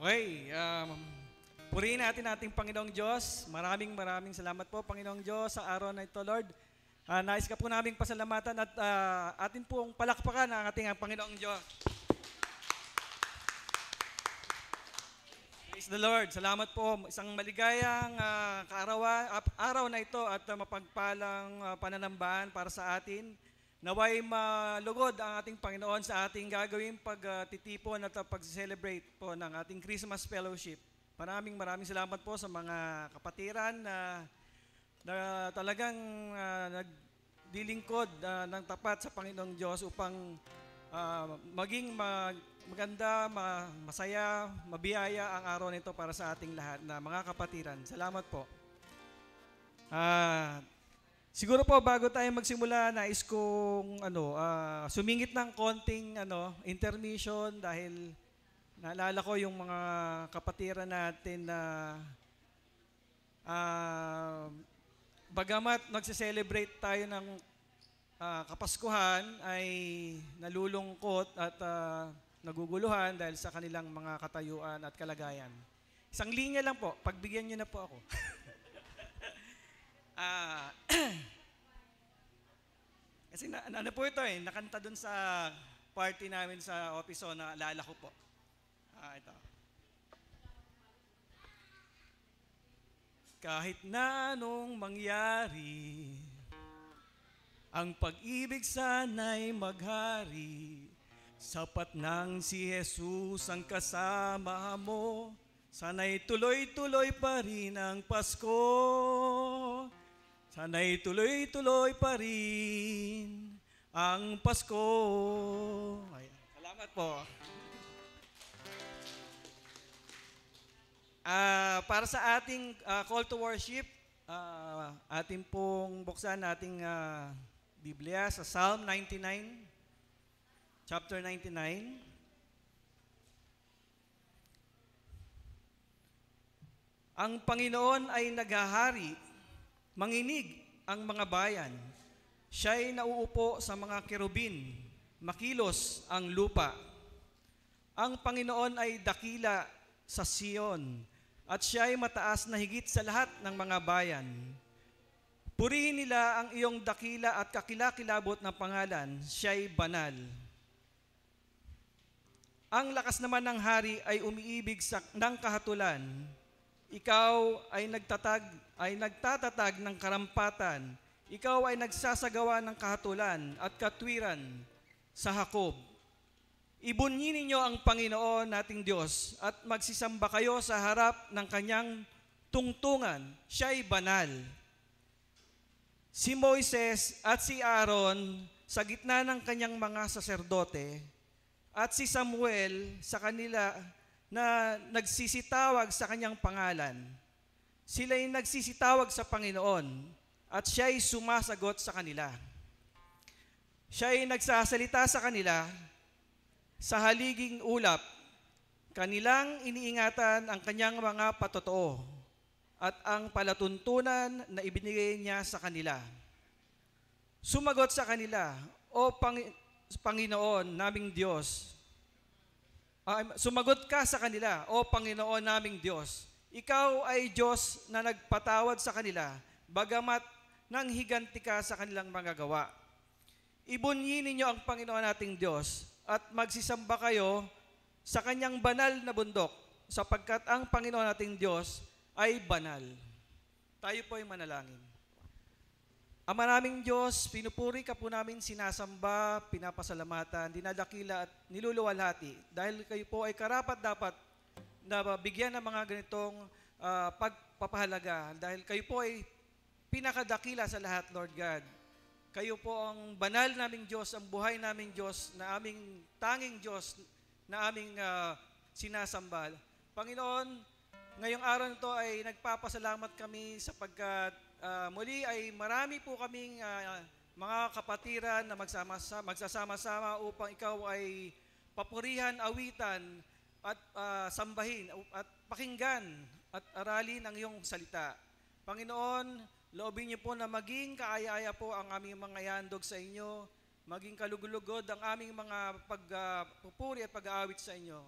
Okay, purihin natin ating Panginoong Diyos. Maraming salamat po, Panginoong Diyos, sa araw na ito, Lord. Nais ka po naming pasalamatan at atin pong palakpakan ang ating Panginoong Diyos. Praise the Lord. Salamat po. Isang maligayang araw na ito at mapagpalang pananambahan para sa atin. Naway malugod ang ating Panginoon sa ating gagawing pagtitipon at pag-celebrate po ng ating Christmas Fellowship. Maraming salamat po sa mga kapatiran na talagang naglilingkod ng tapat sa Panginoong Diyos upang maging maganda, masaya, mabiyaya ang araw nito para sa ating lahat na mga kapatiran. Salamat po. Siguro po bago tayo magsimula, nais kong sumingit ng konting intermission dahil naalala ko yung mga kapatiran natin na bagamat nagse-celebrate tayo ng Kapaskuhan ay nalulungkot at naguguluhan dahil sa kanilang mga katayuan at kalagayan. Isang linya lang po, pagbigyan niyo na po ako. Kasi ano po ito nakanta dun sa party namin sa office, so naalala ko po. Ito. Kahit na anong mangyari, ang pag-ibig sana'y maghari, sapat nang si Jesus ang kasama mo, sana'y tuloy-tuloy pa rin ang Pasko. Sana'y tuloy-tuloy pa rin ang Pasko. Ay, salamat po. Para sa ating call to worship, ating pong buksan ating Biblia sa Psalm 99, chapter 99. Ang Panginoon ay naghahari, manginig ang mga bayan. Siya'y nauupo sa mga kerubin, makilos ang lupa. Ang Panginoon ay dakila sa Sion, at siya'y mataas na higit sa lahat ng mga bayan. Purihin nila ang iyong dakila at kakilakilabot na pangalan, siya'y banal. Ang lakas naman ng hari ay umiibig ng kahatulan. Ikaw ay nagtatatag ng karampatan. Ikaw ay nagsasagawa ng kahatulan at katwiran sa Jacob. Ibunyi ninyo ang Panginoon nating Diyos at magsisamba kayo sa harap ng kanyang tungtungan. Siya'y banal. Si Moises at si Aaron sa gitna ng kanyang mga saserdote at si Samuel sa kanila na nagsisitawag sa kanyang pangalan. Sila'y nagsisitawag sa Panginoon at siya'y sumasagot sa kanila. Siya'y nagsasalita sa kanila sa haliging ulap. Kanilang iniingatan ang kanyang mga patotoo at ang palatuntunan na ibinigay niya sa kanila. Sumagot sa kanila, O Panginoon naming Diyos, sumagot ka sa kanila, O Panginoon naming Diyos, ikaw ay Diyos na nagpatawad sa kanila, bagamat nanghiganti ka sa kanilang mga gawa. Ibunyi ninyo ang Panginoon nating Diyos at magsisamba kayo sa kanyang banal na bundok, sapagkat ang Panginoon nating Diyos ay banal. Tayo po ay manalangin. Ama naming Diyos, pinupuri ka po namin, sinasamba, pinapasalamatan, dinadakila at niluluwalhati dahil kayo po ay karapat-dapat na bigyan ng mga ganitong pagpapahalaga dahil kayo po ay pinakadakila sa lahat, Lord God. Kayo po ang banal naming Diyos, ang buhay naming Diyos, na aming tanging Diyos na aming sinasamba. Panginoon, ngayong araw nito ay nagpapasalamat kami sapagkat muli ay marami po kaming mga kapatiran na magsasama-sama upang ikaw ay papurihan, awitan at sambahin at pakinggan at aralin ang iyong salita. Panginoon, loobin niyo po na maging kaaya-aya po ang aming mga yandog sa inyo, maging kalugulugod ang aming mga pagpupuri at pag-aawit sa inyo.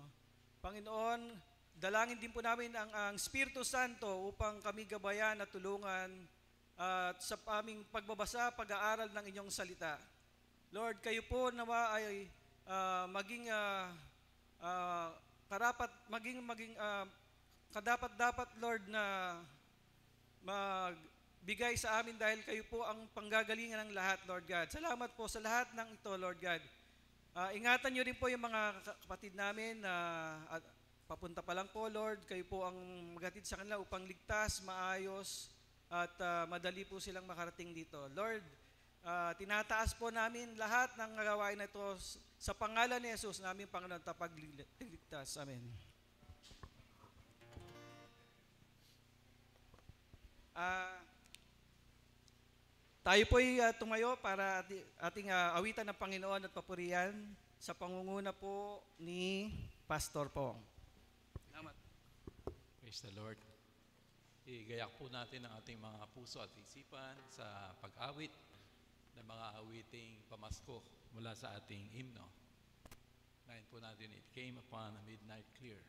Panginoon, dalangin din po namin ang Espiritu Santo upang kami gabayan at tulungan at sa aming pagbabasa, pag-aaral ng inyong salita. Lord, kayo po nawa ay maging kadapat-dapat, Lord, na magbigay sa amin dahil kayo po ang panggagalingan ng lahat, Lord God. Salamat po sa lahat ng ito, Lord God. Ingatan niyo rin po yung mga kapatid namin na papunta pa lang po, Lord. Kayo po ang maghatid sa kanila upang ligtas, maayos, at madali po silang makarating dito. Lord, tinataas po namin lahat ng gawain na ito sa pangalan ni Jesus, namin Panginoon, tapagligtas. Amen. Tayo po'y tumayo para ating awitan ng Panginoon at papurihan sa pangunguna po ni Pastor Pong. Salamat. Praise the Lord. Igayak po natin ang ating mga puso at isipan sa pag-awit ng mga awiting pamasko mula sa ating himno. Nahin po natin, It Came Upon a Midnight Clear.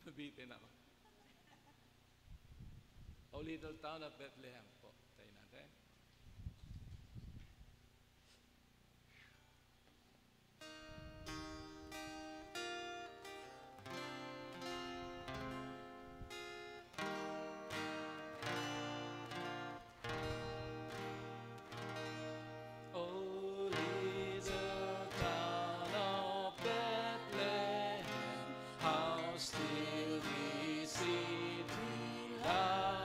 Nabitin ako. O Little Town of Bethlehem po. Tayo natin. Still we see thee lie.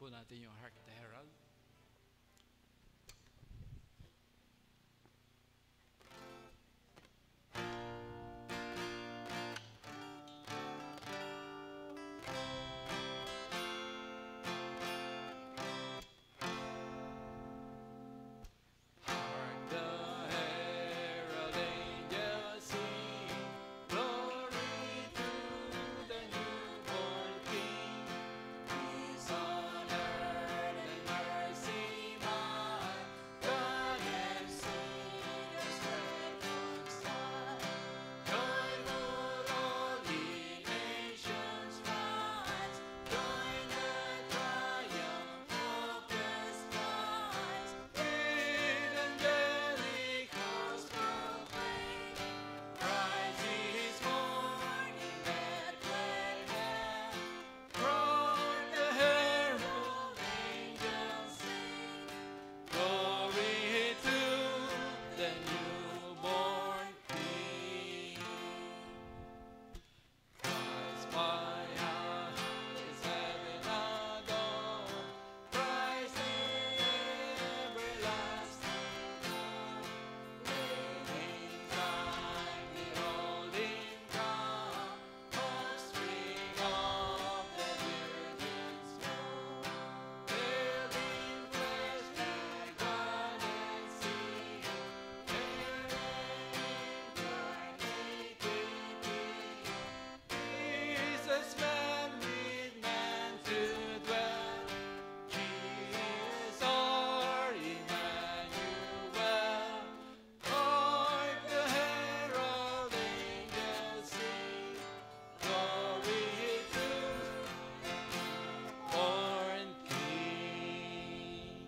po natin yung Hark the Herald. Hark the herald angels sing, glory to the newborn King. Peace on earth and mercy mild, God and sinners reconciled. Joyful all ye nations rise, join the triumph of the skies. With angelic hosts proclaim, Christ is born in Bethlehem. Hark the herald angels sing, glory to the newborn King. Christ by us is heaven adorned, Christ the everlasting God. Waiting time, behold him come, offspring of the Virgin's womb. Veiled in flesh, their God and seen, incarnate with thee. Jesus man with man to dwell, Jesus our Emmanuel. Hark the herald angels sing, glory to the newborn King.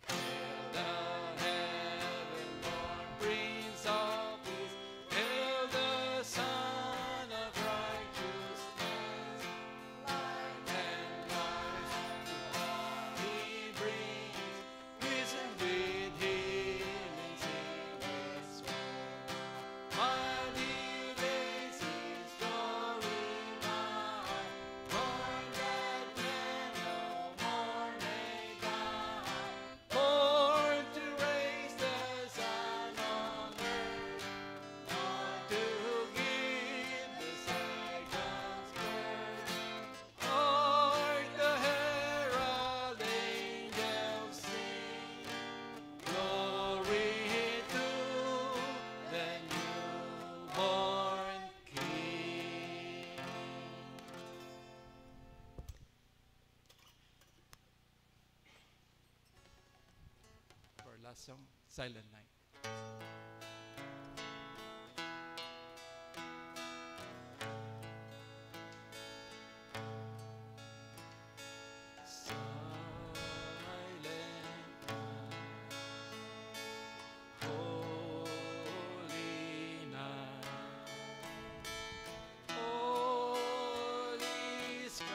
Hail the heaven-born Prince of Peace, hail the Son of Righteousness. Light and life to all he brings, risen with healing Savior's word. Mighty ways his glory mild, born that men no more may die. Born to raise the sun on earth, not to give the seconds birth. Hark the herald angels sing, glory to the newborn King. For our last song, Silent Night. Silent night, holy night, holy sky,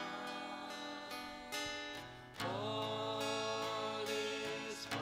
holy sky.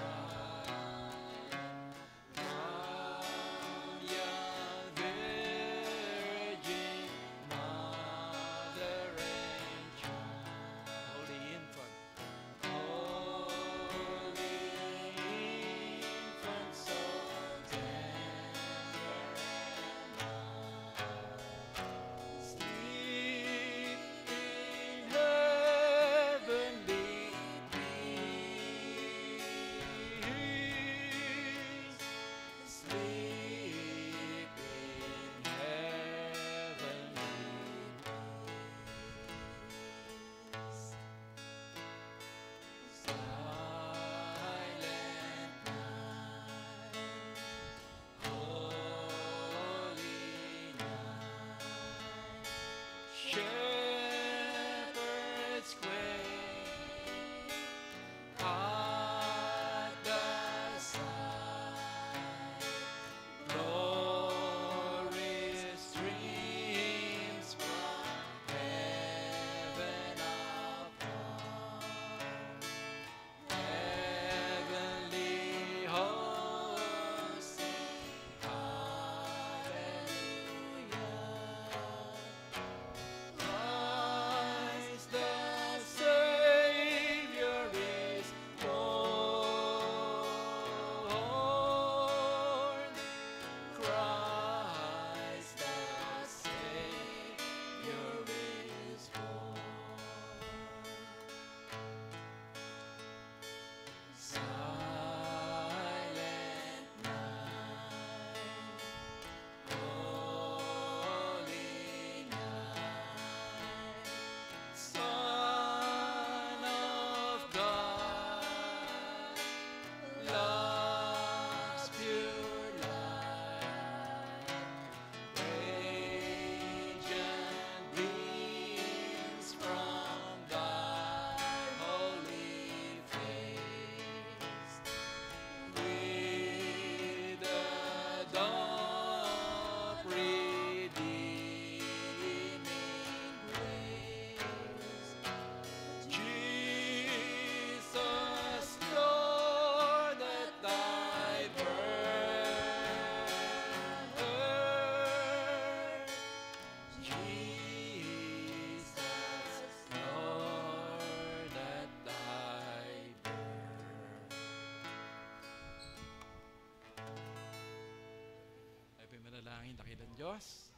Diyos.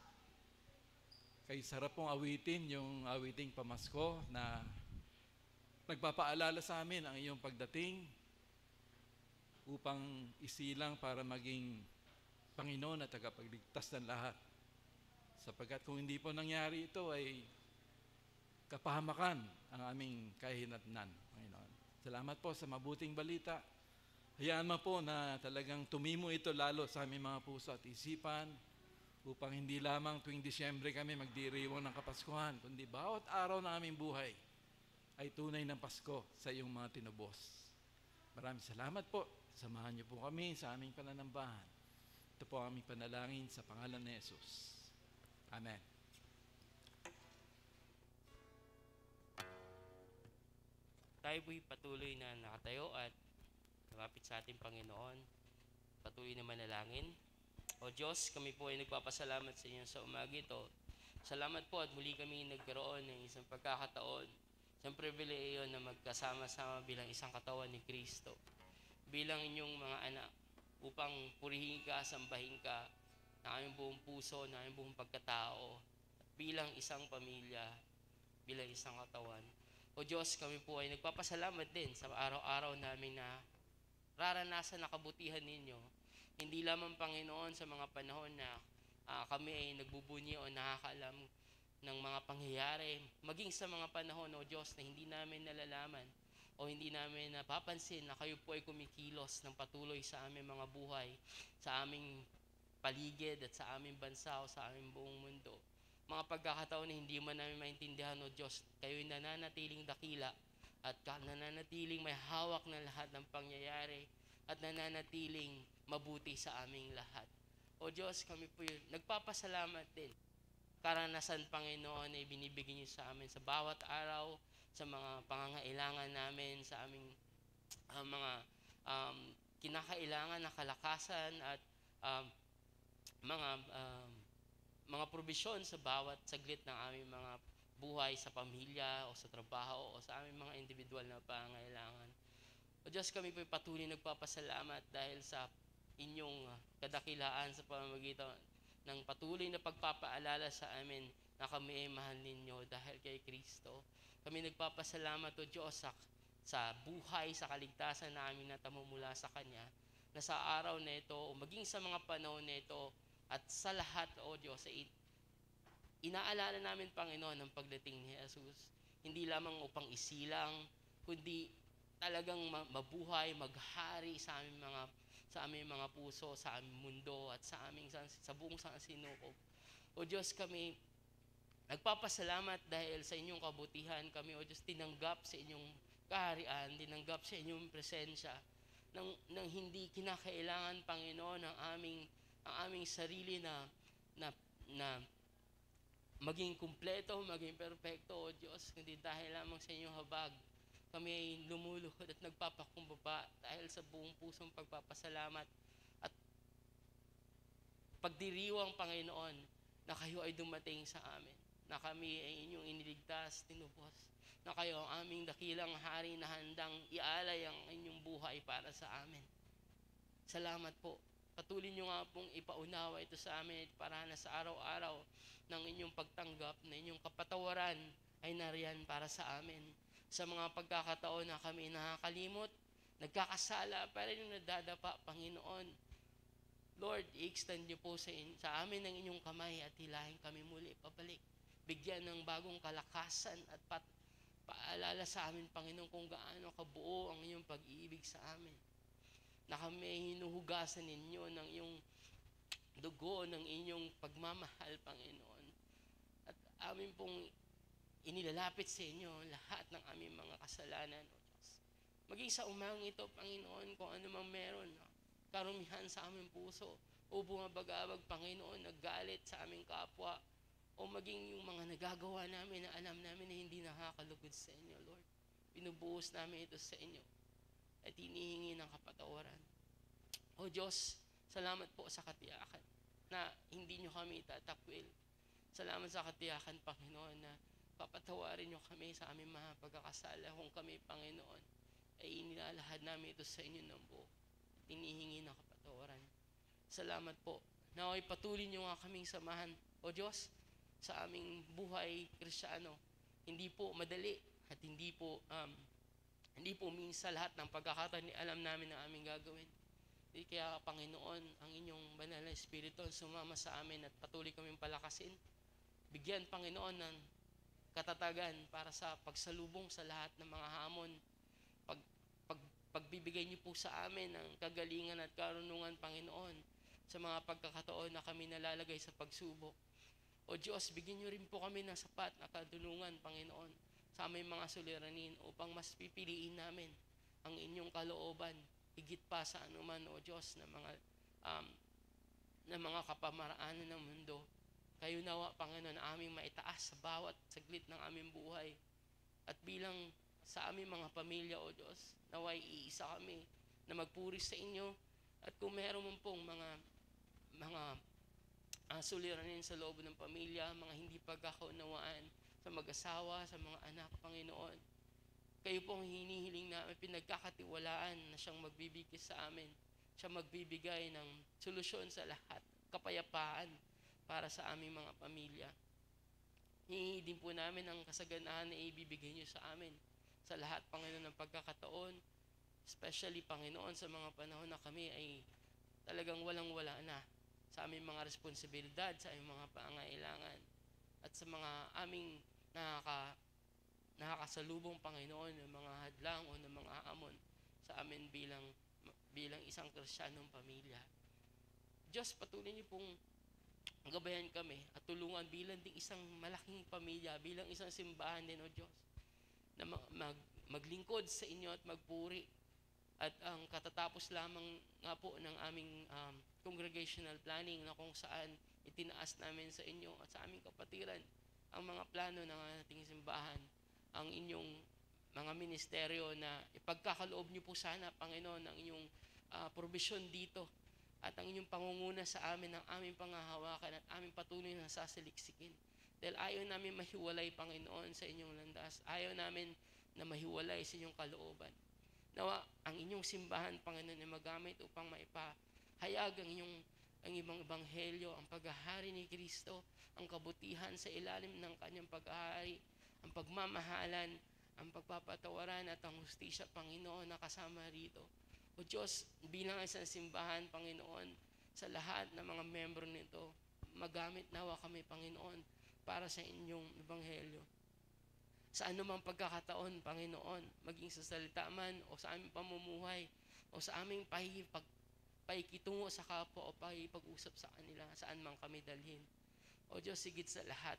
Kay sarap pong awitin yung awiting pamasko na nagpapaalala sa amin ang iyong pagdating upang isilang para maging Panginoon at tagapagligtas ng lahat. Sapagkat kung hindi po nangyari ito ay kapahamakan ang aming kahinatnan, Panginoon. Salamat po sa mabuting balita. Hayaan mo po na talagang tumimo ito lalo sa aming mga puso at isipan upang hindi lamang tuwing Disyembre kami magdiriwang ng Kapaskuhan, kundi bawat araw ng aming buhay ay tunay ng Pasko sa iyong mga tinubos. Maraming salamat po. Samahan niyo po kami sa aming pananambahan. Ito po ang aming panalangin sa pangalan ni Jesus. Amen. Tayo po'y patuloy na nakatayo at lumapit sa ating Panginoon. Patuloy na manalangin. O Diyos, kami po ay nagpapasalamat sa inyo sa umaga ito. Salamat po at muli kami nagkaroon ng isang pagkakataon, isang pribileyo na magkasama-sama bilang isang katawan ni Kristo. Bilang inyong mga anak, upang purihin ka, sambahin ka, ng aming buong puso, ng aming buong pagkatao, bilang isang pamilya, bilang isang katawan. O Diyos, kami po ay nagpapasalamat din sa araw-araw namin na raranasan na kabutihan ninyo. Hindi lamang, Panginoon, sa mga panahon na kami ay nagbubunyi o nakakaalam ng mga pangyayari, maging sa mga panahon, O Diyos, na hindi namin nalalaman o hindi namin napapansin na kayo po ay kumikilos ng patuloy sa aming mga buhay, sa aming paligid at sa aming bansa o sa aming buong mundo. Mga pagkakataon na hindi man namin maintindihan, O Diyos, kayo'y nananatiling dakila at nananatiling may hawak na lahat ng pangyayari at nananatiling mabuti sa aming lahat. O Diyos, kami po nagpapasalamat din. Karanasan, Panginoon, na ibinibigay niyo sa amin sa bawat araw, sa mga pangangailangan namin, sa aming mga kinakailangan na kalakasan at mga probisyon sa bawat saglit ng aming mga buhay sa pamilya o sa trabaho o sa aming mga individual na pangangailangan. O Diyos, kami po patuloy nagpapasalamat dahil sa inyong kadakilaan sa pamamagitan ng patuloy na pagpapaalala sa amin na kami ay mahal ninyo dahil kay Kristo. Kami nagpapasalamat, O Diyos, sa buhay, sa kaligtasan na aming natamo mula sa Kanya, na sa araw na ito, o maging sa mga panahon na ito, at sa lahat, O Diyos, ay inaalala namin, Panginoon, ang pagdating ni Jesus. Hindi lamang upang isilang, kundi talagang mabuhay, maghari sa aming mga puso, sa aming mundo, at sa buong sansinukob. O Diyos, kami nagpapasalamat dahil sa inyong kabutihan. Kami, O Diyos, tinanggap sa inyong kaharian, tinanggap sa inyong presensya, nang hindi kinakailangan, Panginoon, ang aming sarili na maging kumpleto, maging perpekto, O Diyos, kundi dahil lamang sa inyong habag, kami ay lumuluhod at nagpapakumbaba dahil sa buong pusong pagpapasalamat at pagdiriwang, Panginoon, na kayo ay dumating sa amin, na kami ay inyong iniligtas, tinubos, na kayo ang aming dakilang hari na handang ialay ang inyong buhay para sa amin. Salamat po. Patuloy nyo nga pong ipaunawa ito sa amin at para na sa araw-araw ng inyong pagtanggap, na inyong kapatawaran ay nariyan para sa amin. Sa mga pagkakataon na kami nakakalimot, nagkakasala, pero yung nadadapa, Panginoon, Lord, i-extend niyo po sa amin ng inyong kamay at hilahin kami muli pabalik. Bigyan ng bagong kalakasan at paalala sa amin, Panginoon, kung gaano kabuo ang inyong pag-ibig sa amin. Na kami hinuhugasan ninyo ng iyong dugo, ng inyong pagmamahal, Panginoon. At amin pong inilalapit sa inyo lahat ng aming mga kasalanan, O Diyos. Maging sa umagang ito, Panginoon, kung ano mang meron, karumihan sa aming puso, o bumabagabag, Panginoon, naggalit sa aming kapwa, o maging yung mga nagagawa namin na alam namin na hindi nakakalugod sa inyo, Lord. Binubuhos namin ito sa inyo at hinihingi ng kapatawaran. O Diyos, salamat po sa katiyakan na hindi nyo kami itatakwil. Salamat sa katiyakan, Panginoon, na papatawarin nyo kami sa aming mga pagkakasala kung kami, Panginoon, ay inilalahad namin ito sa inyo ng buo. Hinihingi ng kapatawaran. Salamat po Naway patuloy niyo nga kaming samahan, O Diyos, sa aming buhay Kristiyano. Hindi po madali at hindi po minsan lahat ng pagkakataon alam namin ang aming gagawin. Kaya Panginoon, ang inyong banal na Espiritu sumama sa amin at patuloy kaming palakasin. Bigyan Panginoon ng katatagan para sa pagsalubong sa lahat ng mga hamon. Pagbibigay niyo po sa amin ng kagalingan at karunungan, Panginoon, sa mga pagkakataon na kami nalalagay sa pagsubok. O Diyos, bigyan niyo rin po kami ng sapat na kadulungan, Panginoon, sa aming mga suliranin upang mas pipiliin namin ang inyong kalooban higit pa sa anuman, O Diyos, na mga kapamaraanan ng mundo. Kayo nawa, Panginoon, aming maitaas sa bawat saglit ng aming buhay. At bilang sa aming mga pamilya, O Diyos, naway iisa kami na magpuri sa inyo. At kung meron mo pong mga suliranin sa loob ng pamilya, mga hindi pagkakaunawaan sa mag-asawa, sa mga anak, Panginoon, kayo pong hinihiling namin, pinagkakatiwalaan na siyang magbibigay sa amin. Siya magbibigay ng solusyon sa lahat, kapayapaan para sa aming mga pamilya. Hihingi din po namin ang kasaganahan na ibibigay niyo sa amin sa lahat, Panginoon, ng pagkakataon. Especially, Panginoon, sa mga panahon na kami ay talagang walang-wala na sa aming mga responsibilidad, sa aming mga pangailangan, at sa mga aming nakakasalubong, Panginoon, ng mga hadlang o ng mga hamon sa amin bilang isang Kristiyanong pamilya. Diyos, patuloy niyo pong gabayan kami at tulungan bilang ding isang malaking pamilya, bilang isang simbahan din, O Diyos, na maglingkod sa inyo at magpuri. At ang katatapos lamang nga po ng aming congregational planning na kung saan itinaas namin sa inyo at sa aming kapatiran ang mga plano ng ating simbahan, ang inyong mga ministeryo na ipagkakaloob niyo po sana, Panginoon, ang inyong provision dito at ang inyong pangunguna sa amin, ang aming panghahawakan at aming patuloy na sasaliksikin. Dahil ayaw namin mahiwalay, Panginoon, sa inyong landas. Ayaw namin na mahiwalay sa inyong kalooban. Nawa, ang inyong simbahan, Panginoon, ay magamit upang maipahayag ang ibang ebanghelyo, ang paghahari ni Kristo, ang kabutihan sa ilalim ng kanyang paghahari, ang pagmamahalan, ang pagpapatawaran at ang hustisya, Panginoon, na kasama rito. O Diyos, bilang isang simbahan, Panginoon, sa lahat ng mga membro nito, magamit nawa kami, Panginoon, para sa inyong ebanghelyo. Sa anumang pagkakataon, Panginoon, maging sa salita man o sa aming pamumuhay o sa aming pakikitungo sa kapwa o pakikipag-usap sa kanila, saan man kami dalhin. O Diyos, sigit sa lahat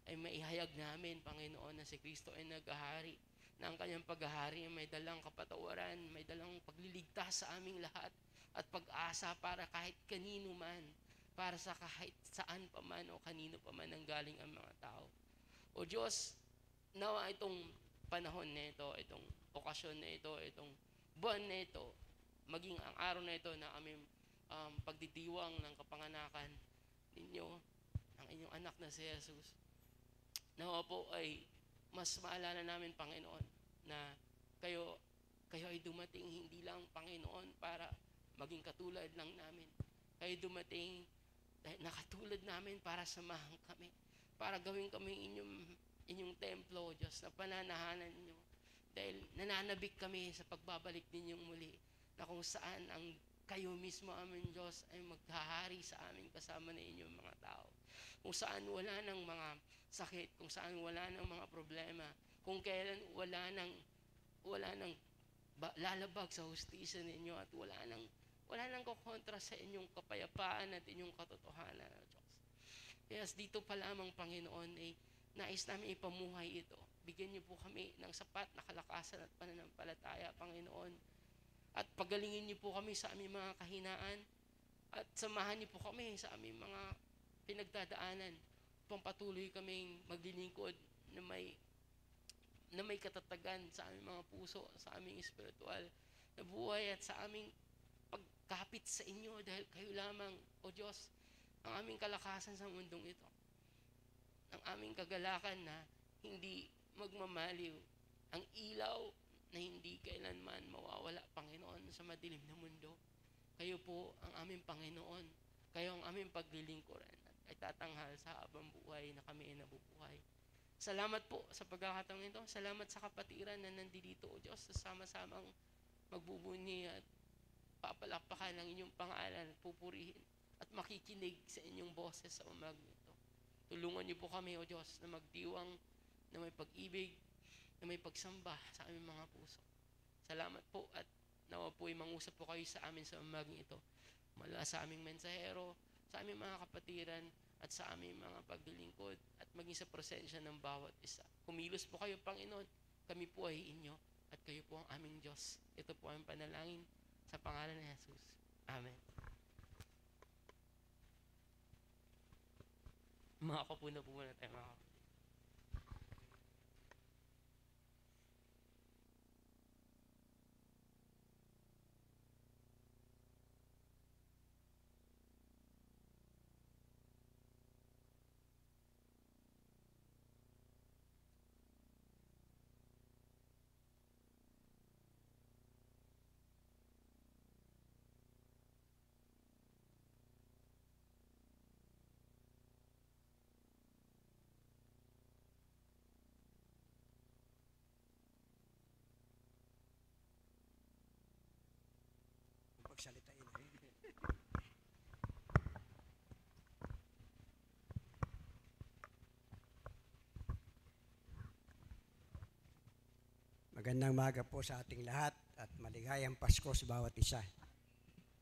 ay maihayag namin, Panginoon, na si Kristo ay naghahari, na ang kanyang paghahari may dalang kapatawaran, may dalang pagliligtas sa aming lahat at pag-asa para kahit kanino man, para sa kahit saan pa man o kanino pa man ang galing ang mga tao. O Diyos, nawa itong panahon na ito, itong okasyon na ito, itong buwan na ito, maging ang araw na ito na aming pagditiwang ng kapanganakan ninyo, ng inyong anak na si Jesus. Nawa po ay mas maalala namin, Panginoon, na kayo ay dumating hindi lang, Panginoon, para maging katulad lang namin. Kayo dumating na katulad namin para samahan kami, para gawin kami inyong templo, Diyos, na pananahanan ninyo. Dahil nananabik kami sa pagbabalik ninyong muli, na kung saan ang kayo mismo, aming Diyos, ay maghahari sa amin kasama na inyong mga tao. Kung saan wala ng mga sakit, kung saan wala ng mga problema, kung kailan wala nang lalabag sa hustisya ninyo at wala nang kukontra sa inyong kapayapaan at inyong katotohanan, Diyos. Kaya dito pa lamang, Panginoon, ay nais namin ipamuhay ito. Bigyan niyo po kami ng sapat na kalakasan at pananampalataya, Panginoon. At pagalingin niyo po kami sa aming mga kahinaan at samahan niyo po kami sa aming mga pinagdadaanan upang patuloy kaming maglilingkod na may katatagan sa aming mga puso, sa aming espiritual na buhay at sa aming pagkapit sa inyo dahil kayo lamang, O Diyos, ang aming kalakasan sa mundong ito. Ang aming kagalakan na hindi magmamaliw. Ang ilaw na hindi kailanman mawawala, Panginoon, sa madilim na mundo. Kayo po ang aming Panginoon. kayo ang aming paglilingkuran at ay tatanghal sa habang buhay na kami ay nabubuhay. Salamat po sa pagkakataong ito. Salamat sa kapatiran na nandito, O Diyos, sa sama-samang magbubunyi at papalakpakan ng inyong pangalan, pupurihin at makikinig sa inyong boses sa umagang ito. Tulungan niyo po kami, O Diyos, na magdiwang, na may pag-ibig, na may pagsamba sa aming mga puso. Salamat po at nawa po ay mangusap po kayo sa amin sa umagang ito. Mula sa aming mensahero, sa aming mga kapatiran, at sa aming mga paglilingkod, at maging sa presensya ng bawat isa. Kumilos po kayo, Panginoon. Kami po ay inyo, at kayo po ang aming Diyos. Ito po ang panalangin sa pangalan ni Jesus. Amen. Makakapo na po muna tayo, mga kapatid. Pagsalitain. Magandang maga po sa ating lahat at maligayang Pasko sa bawat isa.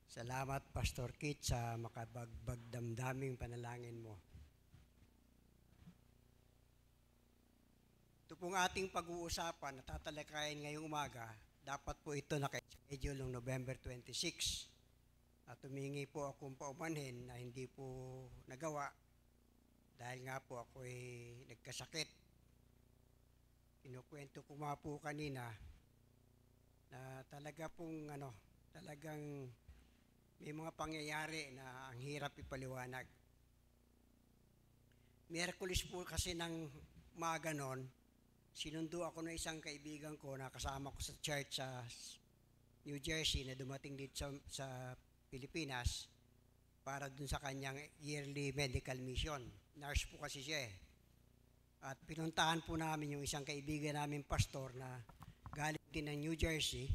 Salamat, Pastor Kit, sa makabagbag damdaming panalangin mo. Ito pong ating pag-uusapan na tatalakayin ngayong umaga, dapat po ito naka-schedule noong November 26. At humingi po akong paumanhin na hindi po nagawa dahil nga po ako ay nagkasakit. Kinukwento ko nga po kanina na talaga pong talagang may mga pangyayari na ang hirap ipaliwanag. Miyerkules po kasi ng umaga noon, sinundo ako ng isang kaibigan ko na kasama ko sa church sa New Jersey na dumating dito sa Pilipinas para dun sa kanyang yearly medical mission. Nurse po kasi siya eh. At pinuntahan po namin yung isang kaibigan namin pastor na galing din ng New Jersey,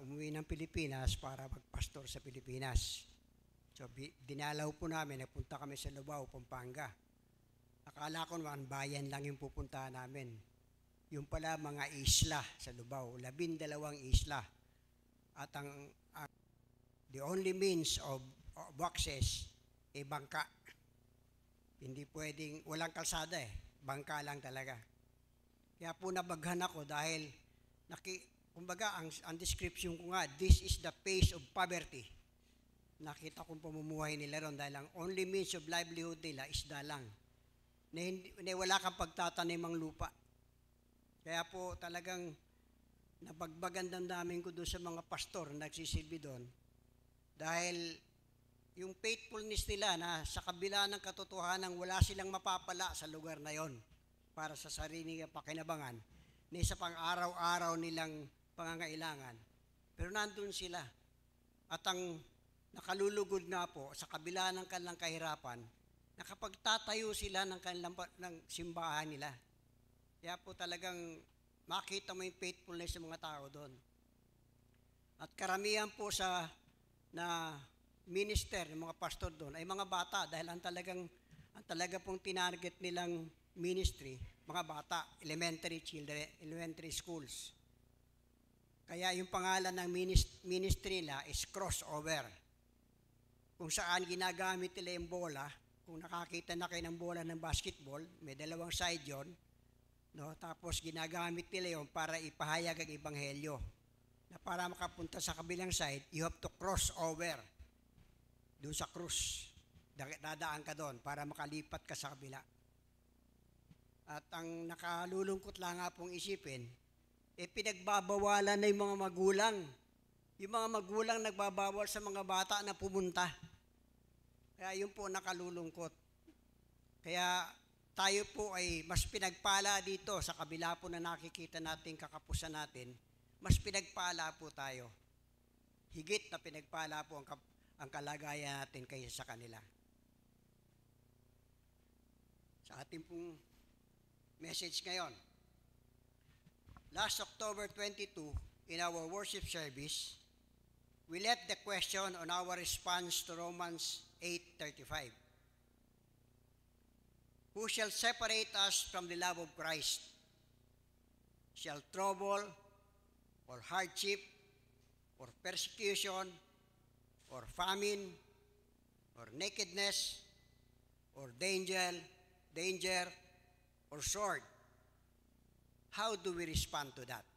umuwi ng Pilipinas para magpastor sa Pilipinas. So dinalaw po namin, nagpunta kami sa Lubao, Pampanga. Akala ko naman bayan lang yung pupuntahan namin. Yung pala mga isla sa Lubao, 12 isla. At the only means of access ay bangka. Hindi pwedeng, walang kalsada bangka lang talaga. Kaya po nabaghan ako dahil, kumbaga, ang description ko nga, this is the face of poverty. Nakita kong pamumuhay nila ron dahil ang only means of livelihood nila isda lang. Na wala kang pagtatanimang lupa. Kaya po talagang nabagbagan damdamin ko doon sa mga pastor na nagsisilbi doon. Dahil yung faithfulness nila na sa kabila ng katotohanan wala silang mapapala sa lugar na yon para sa sariling pakinabangan na sa pang-araw-araw nilang pangangailangan. Pero nandun sila. At ang nakalulugod nga po sa kabila ng kanilang kahirapan, nakapagtatayo sila ng ng simbahan nila. Kaya po talagang makita mo yung faithfulness ng mga tao doon. At karamihan po sa na minister ng mga pastor doon ay mga bata dahil ang talaga pong tinarget nilang ministry, mga bata, elementary schools. Kaya yung pangalan ng ministry nila is crossover. Kung saan ginagamit nila yung bola, kung nakakita na kayo ng bola ng basketball, may dalawang side yon, no? Tapos ginagamit nila yon para ipahayag ang ebanghelyo. Na para makapunta sa kabilang side, you have to cross over doon sa krus. Dadaan ka doon para makalipat ka sa kabila. At ang nakalulungkot lang nga pong isipin, pinagbabawalan na yung mga magulang. Yung mga magulang nagbabawal sa mga bata na pumunta. Kaya yun po nakalulungkot. Kaya tayo po ay mas pinagpala dito sa kabila po na nakikita natin kakapusan natin, mas pinagpala po tayo. Higit na pinagpala po ang kalagayan natin kaysa sa kanila. Sa ating pong message ngayon, last October 22, in our worship service, we left the question on our response to Romans 8:35. Who shall separate us from the love of Christ? Shall trouble, or hardship, or persecution, or famine, or nakedness, or danger, or sword? How do we respond to that?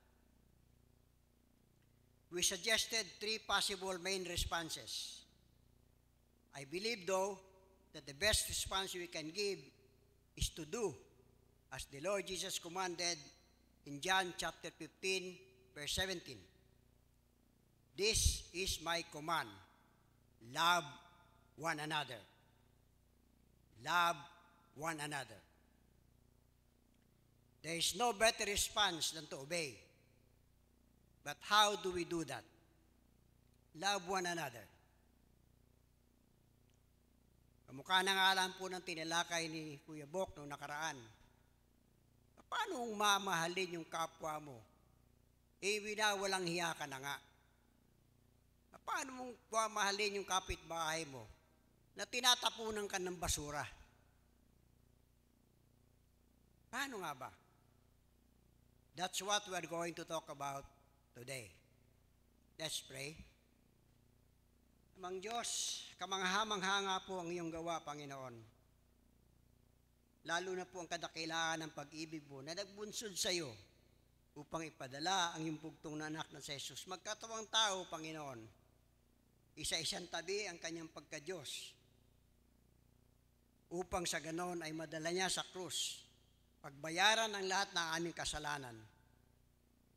We suggested 3 possible main responses. I believe, though, that the best response we can give is to do as the Lord Jesus commanded in John chapter 15, verse 17. This is my command, love one another. Love one another. There is no better response than to obey. But how do we do that? Love one another. Kamukha na nga lang po ng tinalakay ni Kuya Bok noong nakaraan. Paano mong mamahalin yung kapwa mo? Walang hiya ka na nga. Paano mong mamahalin yung kapitbahay mo na tinatapunan ka ng basura? Paano nga ba? That's what we're going to talk about today. Let's pray. Amang Diyos, kamangha-mangha po ang iyong gawa, Panginoon. Lalo na po ang kadakilaan ng pag-ibig mo na nagbunsod sa iyo upang ipadala ang iyong bugtong na anak na si Jesus. Magkatawang tao, Panginoon, isa-isang tabi ang kanyang pagka-Diyos upang sa ganon ay madala niya sa krus, pagbayaran ang lahat ng aming kasalanan,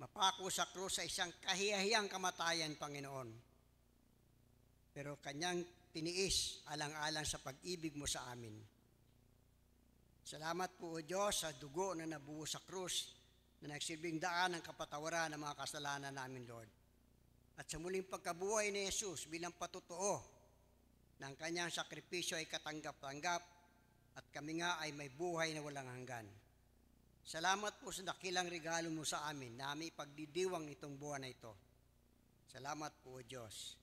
mapako sa krus sa isang kahiyahiyang kamatayan, Panginoon. Pero kanyang tiniis alang-alang sa pag-ibig mo sa amin. Salamat po, O Diyos, sa dugo na nabuo sa krus na nagsilbing daan ng kapatawaran ng mga kasalanan namin, Lord. At sa muling pagkabuhay ni Jesus bilang patutuo ng kanyang sakripisyo ay katanggap-tanggap at kami nga ay may buhay na walang hanggan. Salamat po sa dakilang regalo mo sa amin na aming pagdidiwang nitong buwan na ito. Salamat po, O Diyos.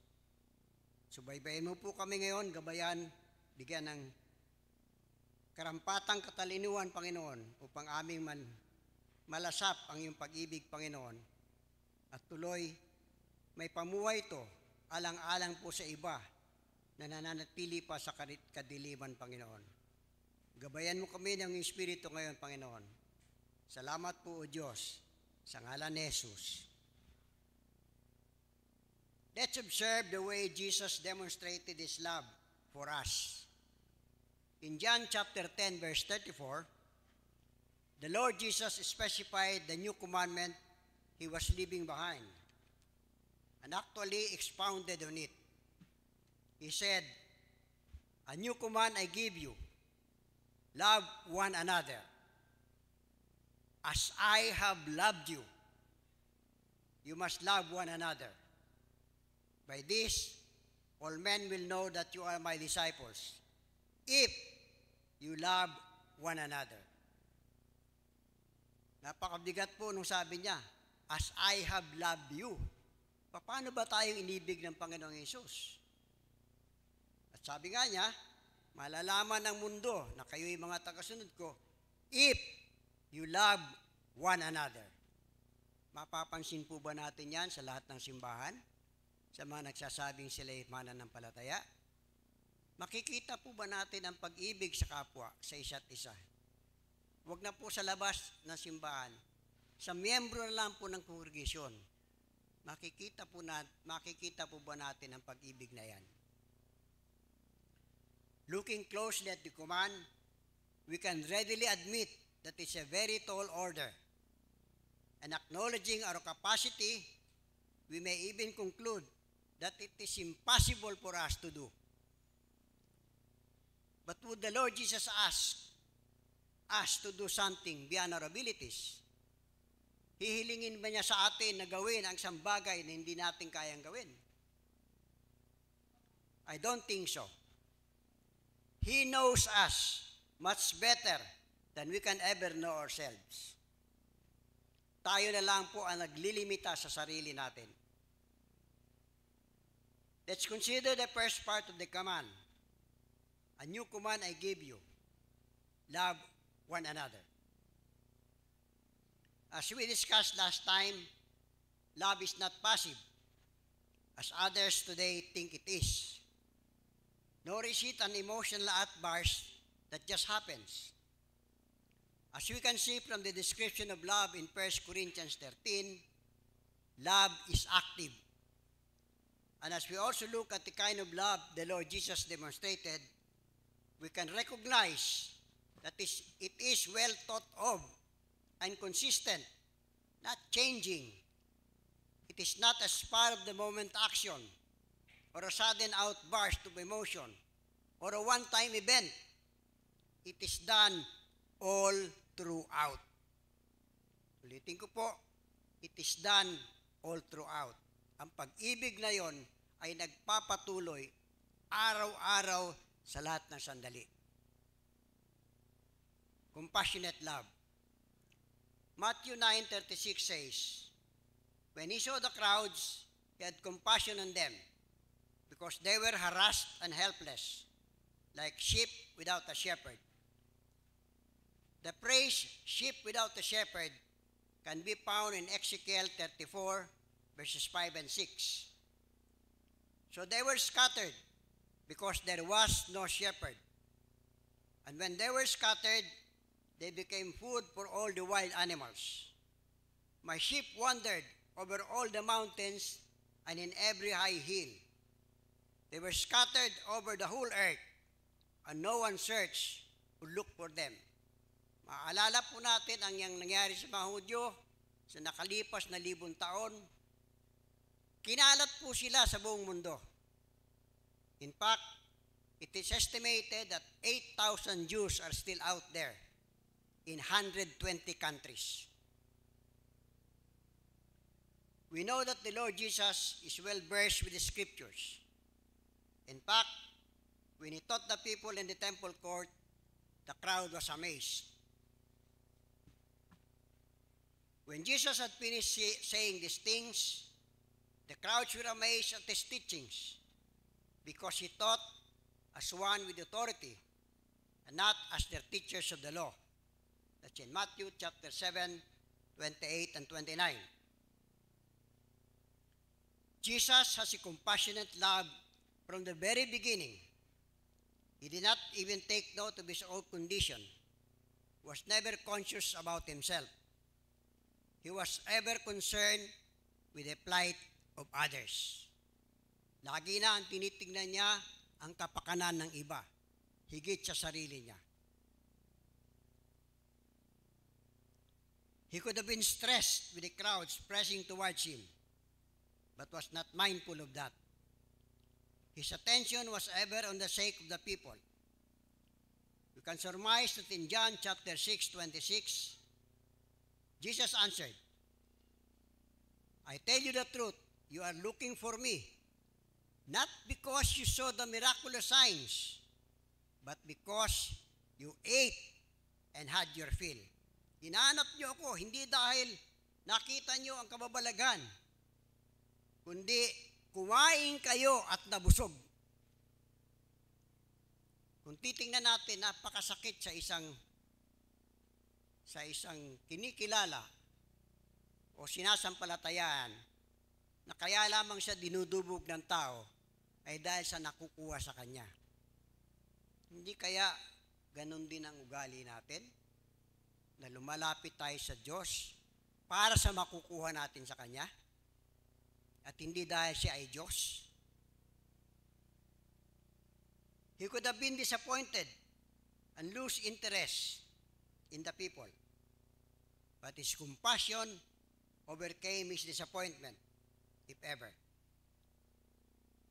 Subaybayin mo po kami ngayon, gabayan, bigyan ng karampatang katalinuhan, Panginoon, upang aming malasap ang iyong pag-ibig, Panginoon. At tuloy, may pamuhay ito, alang-alang po sa iba na nananatili pa sa kadiliman, Panginoon. Gabayan mo kami ng Espiritu ngayon, Panginoon. Salamat po, O Diyos, sa ngalan ni Jesus. Let's observe the way Jesus demonstrated His love for us. In John chapter 10, verse 34, the Lord Jesus specified the new commandment He was leaving behind and actually expounded on it. He said, "A new command I give you, love one another. As I have loved you, you must love one another. By this, all men will know that you are my disciples, if you love one another." Napakabigat po nung sabi niya, as I have loved you. Paano ba tayong inibig ng Panginoong Hesus? At sabi nga niya, malalaman ng mundo na kayo'y mga tagasunod ko, if you love one another. Mapapansin po ba natin yan sa lahat ng simbahan? Sa mga nagsasabing sila'y mananampalataya? Makikita po ba natin ang pag-ibig sa kapwa, sa isa't isa? Huwag na po sa labas ng simbahan. Sa miyembro na lang po ng kongregasyon, makikita po ba natin ang pag-ibig na yan? Looking closely at the command, we can readily admit that it's a very tall order. And acknowledging our capacity, we may even conclude that it is impossible for us to do. But would the Lord Jesus ask us to do something beyond our abilities? Hihilingin ba niya sa atin na gawin ang isang bagay na hindi natin kayang gawin? I don't think so. He knows us much better than we can ever know ourselves. Tayo na lang po ang naglilimita sa sarili natin. Let's consider the first part of the command. A new command I give you. Love one another. As we discussed last time, love is not passive, as others today think it is. Nor is it an emotional outburst that just happens. As we can see from the description of love in 1 Corinthians 13, love is active. And as we also look at the kind of love the Lord Jesus demonstrated, we can recognize that it is well thought of and consistent, not changing. It is not a spur-of-the-moment action or a sudden outburst of emotion or a one-time event. It is done all throughout. Ulitin ko po, it is done all throughout. Ang pag-ibig na yon ay nagpapatuloy araw-araw sa lahat ng sandali. Compassionate love. Matthew 9:36 says, when he saw the crowds, he had compassion on them because they were harassed and helpless, like sheep without a shepherd. The phrase, sheep without a shepherd, can be found in Ezekiel 34, verses 5 and 6. So they were scattered because there was no shepherd. And when they were scattered, they became food for all the wild animals. My sheep wandered over all the mountains and in every high hill. They were scattered over the whole earth, and no one searched to look for them. Maalala po natin ang yang nangyari sa mga Hudyo sa nakalipas na 1,000 taon. Kinalat po sila sa buong mundo. In fact, it is estimated that 8,000 Jews are still out there in 120 countries. We know that the Lord Jesus is well versed with the scriptures. In fact, when he taught the people in the temple court, the crowd was amazed. When Jesus had finished saying these things, the crowds were amazed at his teachings because he taught as one with authority and not as their teachers of the law. That's in Matthew chapter 7, 28 and 29. Jesus has a compassionate love from the very beginning. He did not even take note of his own condition, was never conscious about himself. He was ever concerned with the plight of others. Lagi na ang tinitingnan niya ang kapakanan ng iba, higit sa sarili niya. He could have been stressed with the crowds pressing towards him, but was not mindful of that. His attention was ever on the sake of the people. We can surmise that in John chapter 6:26, Jesus answered, I tell you the truth, you are looking for me, not because you saw the miraculous signs, but because you ate and had your fill. Hinahanap niyo ako, hindi dahil nakita niyo ang kababalagan, kundi kumain kayo at nabusog. Kung titingnan natin, napakasakit sa isang kinikilala o sinasampalatayaan na kaya lamang siya dinudubog ng tao ay dahil sa nakukuha sa kanya. Hindi kaya ganun din ang ugali natin na lumalapit tayo sa Diyos para sa makukuha natin sa Kanya at hindi dahil siya ay Diyos? He could have been disappointed and lose interest in the people. But his compassion overcame his disappointment, if ever.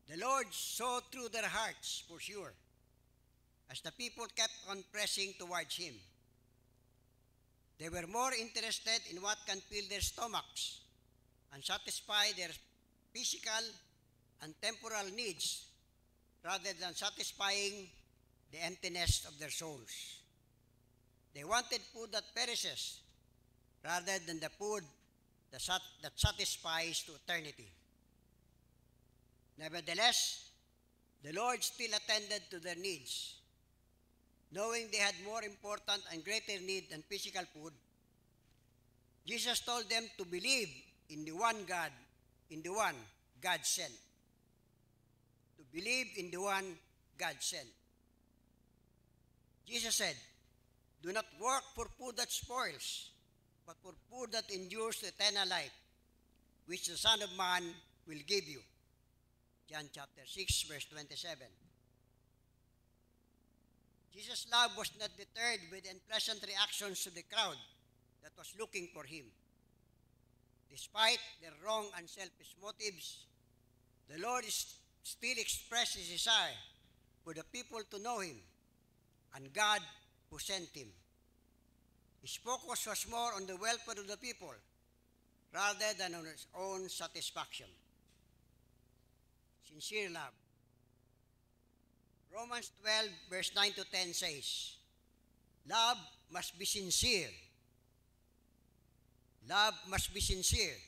The Lord saw through their hearts, for sure, as the people kept on pressing towards him. They were more interested in what can fill their stomachs and satisfy their physical and temporal needs rather than satisfying the emptiness of their souls. They wanted food that perishes rather than the food that satisfies to eternity. Nevertheless, the Lord still attended to their needs. Knowing they had more important and greater need than physical food, Jesus told them to believe in the one God sent. To believe in the one God sent. Jesus said, "Do not work for food that spoils, but for food that endures to eternal life, which the Son of Man will give you." John chapter 6, verse 27. Jesus' love was not deterred by the unpleasant reactions of the crowd that was looking for him. Despite their wrong and selfish motives, the Lord still expressed his desire for the people to know him and God who sent him. His focus was more on the welfare of the people rather than on his own satisfaction. Sincere love. Romans 12, verse 9 to 10 says, "Love must be sincere. Love must be sincere.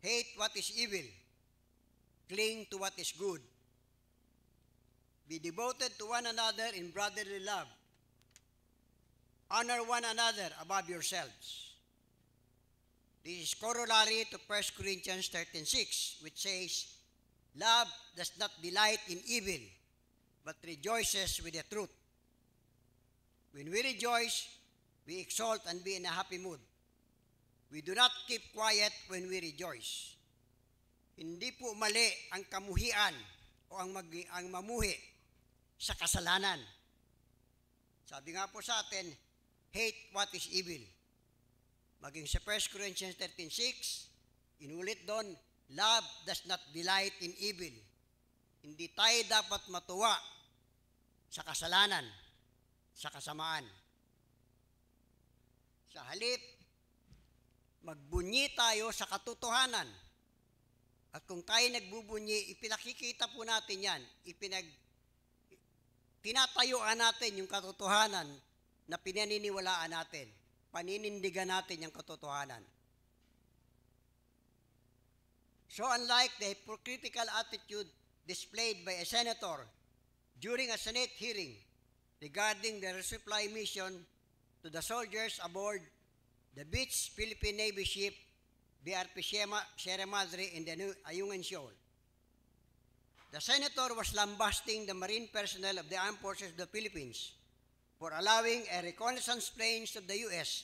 Hate what is evil. Cling to what is good. Be devoted to one another in brotherly love. Honor one another above yourselves." This is corollary to 1 Corinthians 13:6, which says, "Love does not delight in evil, but rejoices with the truth. When we rejoice, we exult and be in a happy mood. We do not keep quiet when we rejoice." Hindi po mali ang kamuhian o ang mamuhi sa kasalanan. Sabi nga po sa atin, hate what is evil. Maging sa 1 Corinthians 13:6, inulit doon, love does not delight in evil. Hindi tayo dapat matuwa sa kasalanan, sa kasamaan. Sa halip, magbunyi tayo sa katotohanan. At kung tayo nagbubunyi, ipinakikita po natin yan. Tinatayuan natin yung katotohanan na pinaniniwalaan natin. Paninindigan natin yung katotohanan. So unlike the hypocritical attitude displayed by a senator during a Senate hearing regarding the resupply mission to the soldiers aboard the beached Philippine Navy ship BRP Sierra Madre in the Ayungin Shoal. The senator was lambasting the marine personnel of the Armed Forces of the Philippines for allowing a reconnaissance planes of the U.S.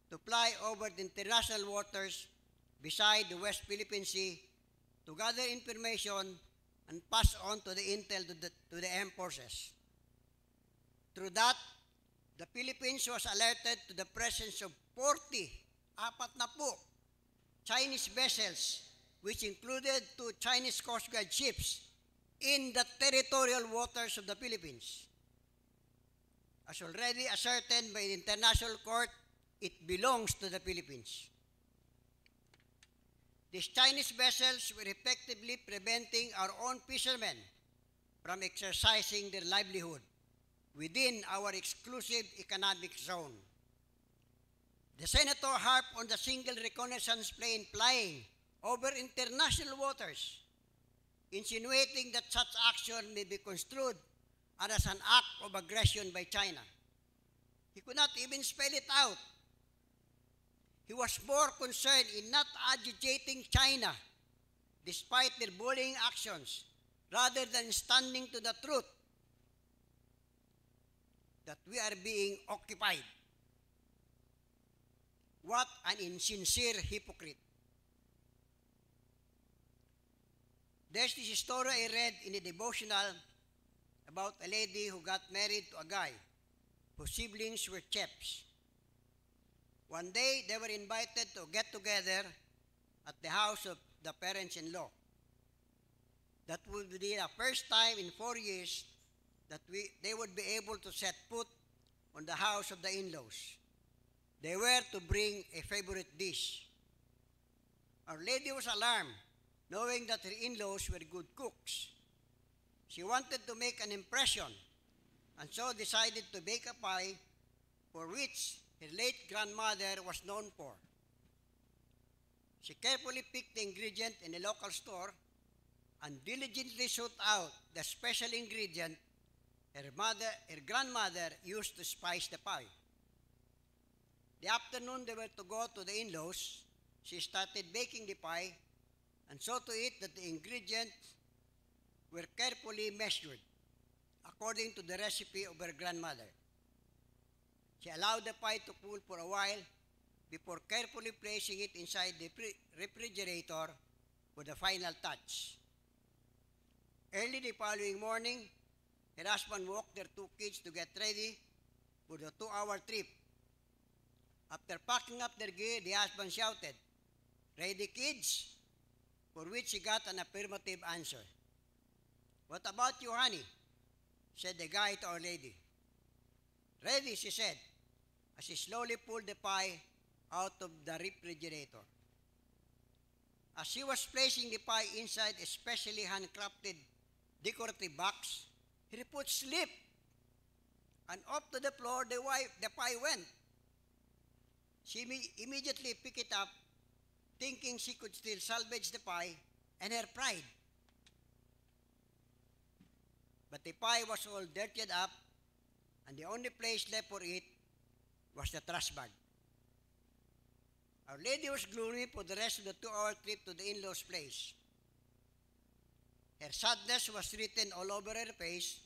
to fly over the international waters beside the West Philippine Sea to gather information and pass on to the intel to the armed forces. Through that, the Philippines was alerted to the presence of 40, Chinese vessels, which included 2 Chinese Coast Guard ships in the territorial waters of the Philippines. As already ascertained by the International Court, it belongs to the Philippines. These Chinese vessels were effectively preventing our own fishermen from exercising their livelihood within our exclusive economic zone. The senator harped on the single reconnaissance plane flying over international waters, insinuating that such action may be construed as an act of aggression by China. He could not even spell it out. He was more concerned in not agitating China despite their bullying actions rather than standing to the truth that we are being occupied. What an insincere hypocrite. There's this story I read in a devotional about a lady who got married to a guy whose siblings were chefs. One day, they were invited to get together at the house of the parents-in-law. That would be the first time in 4 years that they would be able to set foot on the house of the in-laws. They were to bring a favorite dish. Our lady was alarmed, knowing that her in-laws were good cooks. She wanted to make an impression and so decided to bake a pie for which her late grandmother was known for. She carefully picked the ingredient in a local store and diligently sought out the special ingredient her grandmother used to spice the pie. The afternoon they were to go to the in-laws, she started baking the pie and saw to it that the ingredients were carefully measured according to the recipe of her grandmother. She allowed the pie to cool for a while before carefully placing it inside the refrigerator for the final touch. Early the following morning, her husband walked their two kids to get ready for the 2-hour trip. After packing up their gear, the husband shouted, "Ready, kids?" For which he got an affirmative answer. "What about you, honey?" said the guy to our lady. "Ready," she said, as she slowly pulled the pie out of the refrigerator. As she was placing the pie inside a specially handcrafted decorative box, her foot slipped, and off to the floor the pie went. She immediately picked it up, thinking she could still salvage the pie and her pride. But the pie was all dirtied up, and the only place left for it was the trash bag. Our lady was gloomy for the rest of the 2-hour trip to the in-laws' place. Her sadness was written all over her face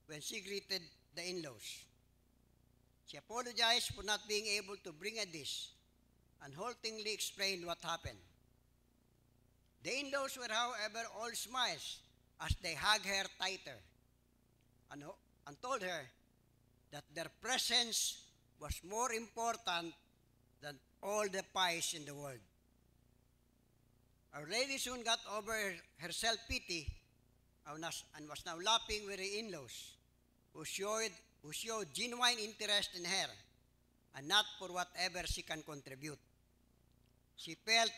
when she greeted the in-laws. She apologized for not being able to bring a dish and haltingly explained what happened. The in-laws were, however, all smiles as they hugged her tighter and told her that their presence was more important than all the pies in the world. Our lady soon got over her self-pity and was now laughing with her in-laws, who showed genuine interest in her and not for whatever she can contribute. She felt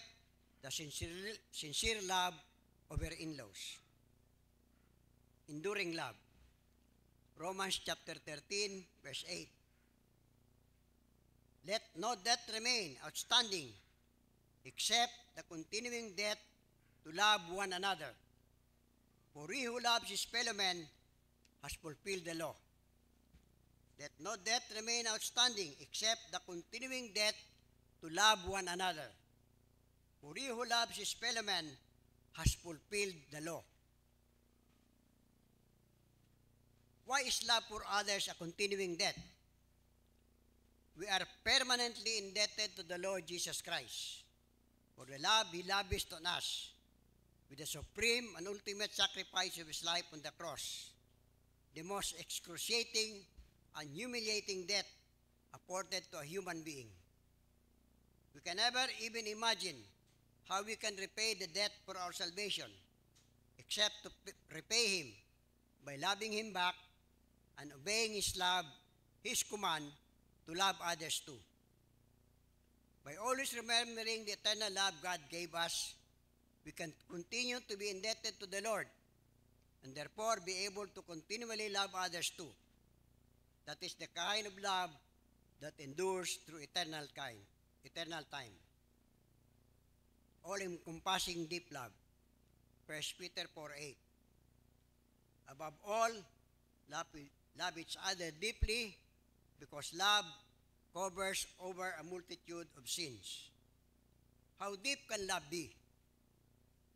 the sincere love of her in-laws. Enduring love. Romans chapter 13, verse 8. Let no debt remain outstanding except the continuing debt to love one another. For he who loves his fellow man has fulfilled the law. Let no debt remain outstanding except the continuing debt to love one another. For he who loves his fellow man has fulfilled the law. Why is love for others a continuing debt? We are permanently indebted to the Lord Jesus Christ for the love He lavished on us with the supreme and ultimate sacrifice of His life on the cross, the most excruciating and humiliating death afforded to a human being. We can never even imagine how we can repay the debt for our salvation, except to repay Him by loving Him back and obeying His love, His command to love others too. By always remembering the eternal love God gave us, we can continue to be indebted to the Lord and therefore be able to continually love others too. That is the kind of love that endures through eternal time. All-encompassing deep love. 1 Peter 4:8. Above all, love each other deeply because love covers over a multitude of sins. How deep can love be?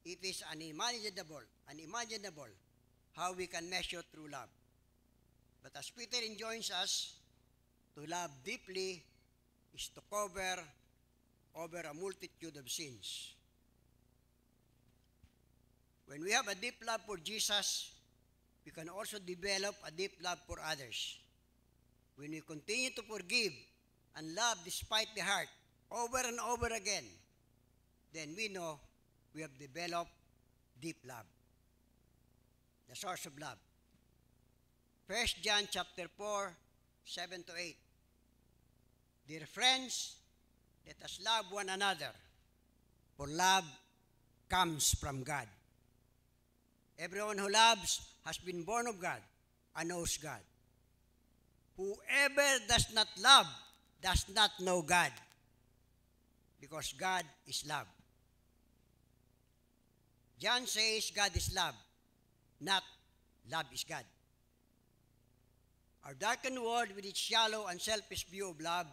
It is unimaginable how we can measure true love. But as Peter enjoins us, to love deeply is to cover over a multitude of sins. When we have a deep love for Jesus, we can also develop a deep love for others. When we continue to forgive and love despite the heart over and over again, then we know we have developed deep love. The source of love. 1 John chapter 4, 7-8. Dear friends, let us love one another, for love comes from God. Everyone who loves has been born of God and knows God. Whoever does not love does not know God, because God is love. John says God is love, not love is God. Our darkened world with its shallow and selfish view of love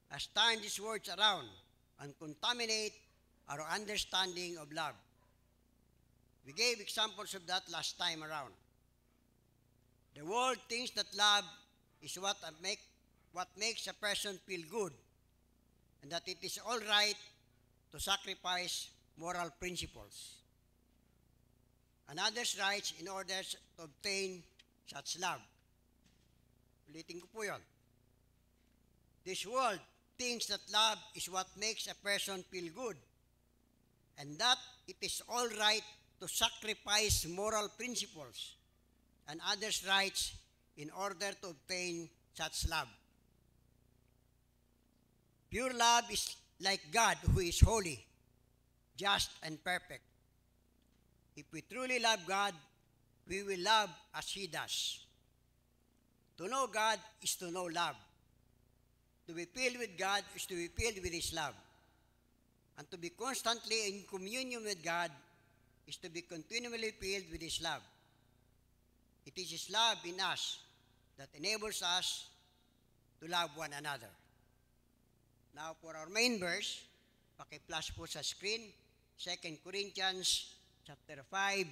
has turned these words around and contaminate our understanding of love. We gave examples of that last time around. The world thinks that love is what makes a person feel good, and that it is all right to sacrifice moral principles and others' rights in order to obtain such love. Ulitin ko po yun. This world thinks that love is what makes a person feel good, and that it is all right to sacrifice moral principles and others' rights in order to obtain such love. Pure love is like God, who is holy, just, and perfect. If we truly love God, we will love as He does. To know God is to know love. To be filled with God is to be filled with His love. And to be constantly in communion with God is to be continually filled with His love. It is His love in us that enables us to love one another. Now for our main verse, paki-flash po sa screen, 2 Corinthians chapter 5,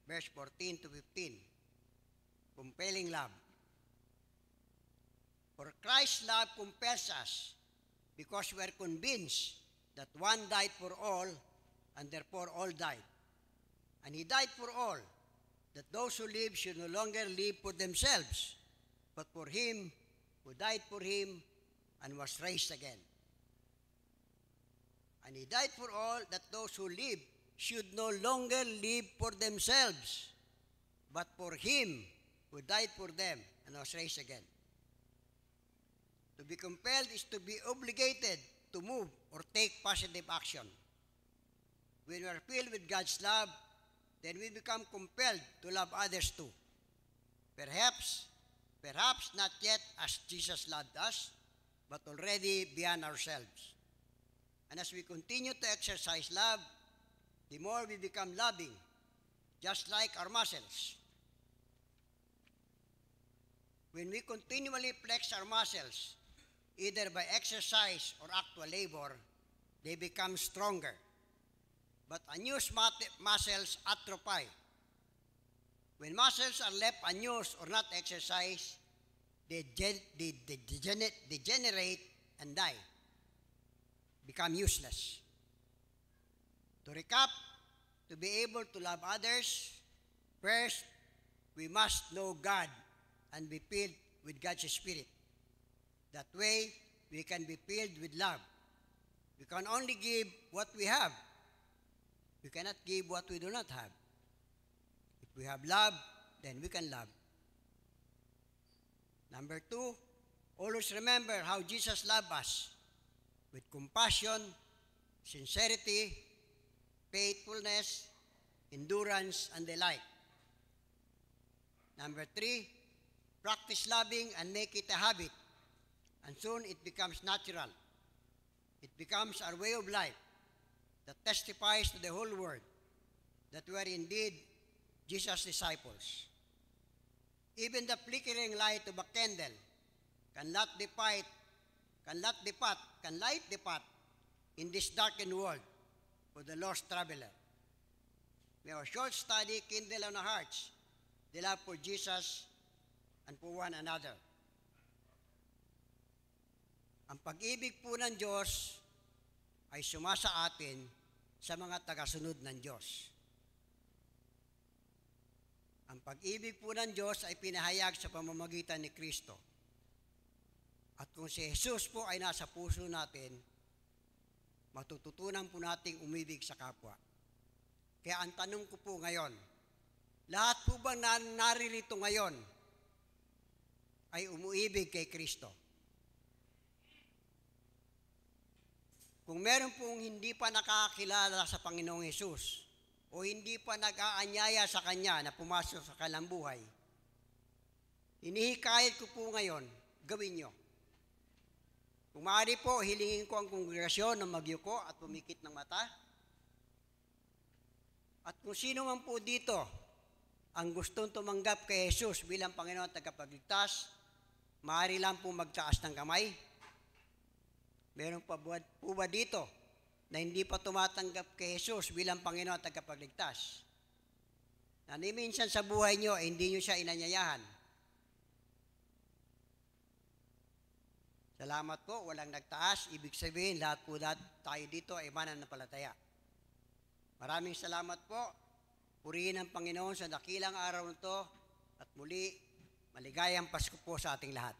verse 14 to 15. Compelling love. For Christ's love compels us, because we are convinced that one died for all, and therefore all died. And He died for all, that those who live should no longer live for themselves, but for Him who died for him and was raised again. And He died for all, that those who live should no longer live for themselves, but for Him who died for them and was raised again. To be compelled is to be obligated to move or take positive action. When we are filled with God's love, then we become compelled to love others too. Perhaps not yet as Jesus loved us, but already beyond ourselves. And as we continue to exercise love, the more we become loving, just like our muscles. When we continually flex our muscles, either by exercise or actual labor, they become stronger. But unused muscles atrophy. When muscles are left unused or not exercised, they degenerate and die, become useless. To recap, to be able to love others, first, we must know God and be filled with God's Spirit. That way, we can be filled with love. We can only give what we have. We cannot give what we do not have. If we have love, then we can love. Number 2, always remember how Jesus loved us with compassion, sincerity, faithfulness, endurance, and the like. Number 3, practice loving and make it a habit. And soon it becomes natural. It becomes our way of life that testifies to the whole world that we are indeed Jesus' disciples. Even the flickering light of a candle can light the path in this darkened world for the lost traveler. May our short study kindle on our hearts the love for Jesus and for one another. Ang pag-ibig po ng Diyos ay sumasa atin sa mga tagasunod ng Diyos. Ang pag-ibig po ng Diyos ay pinahayag sa pamamagitan ni Kristo. At kung si Jesus po ay nasa puso natin, matututunan po nating umibig sa kapwa. Kaya ang tanong ko po ngayon, lahat po ba naririto ngayon ay umuibig kay Kristo? Kung meron pong hindi pa nakakilala sa Panginoong Hesus, o hindi pa nag-aanyaya sa Kanya na pumasok sa kanilang buhay, hinihikayat ko po ngayon, gawin nyo. Kung maaari po, hilingin ko ang kongregasyon na magyuko at pumikit ng mata. At kung sino man po dito ang gustong tumanggap kay Jesus bilang Panginoon at tagapagligtas, maaari lang po magtaas ng kamay. Meron pa po ba dito na hindi pa tumatanggap kay Jesus bilang Panginoon at tagapagligtas? Na ni minsan sa buhay nyo, hindi nyo siya inanyayahan. Salamat po, walang nagtaas. Ibig sabihin, lahat tayo dito ay mananampalataya. Maraming salamat po. Purihin ang Panginoon sa dakilang araw na ito. At muli, maligayang Pasko po sa ating lahat.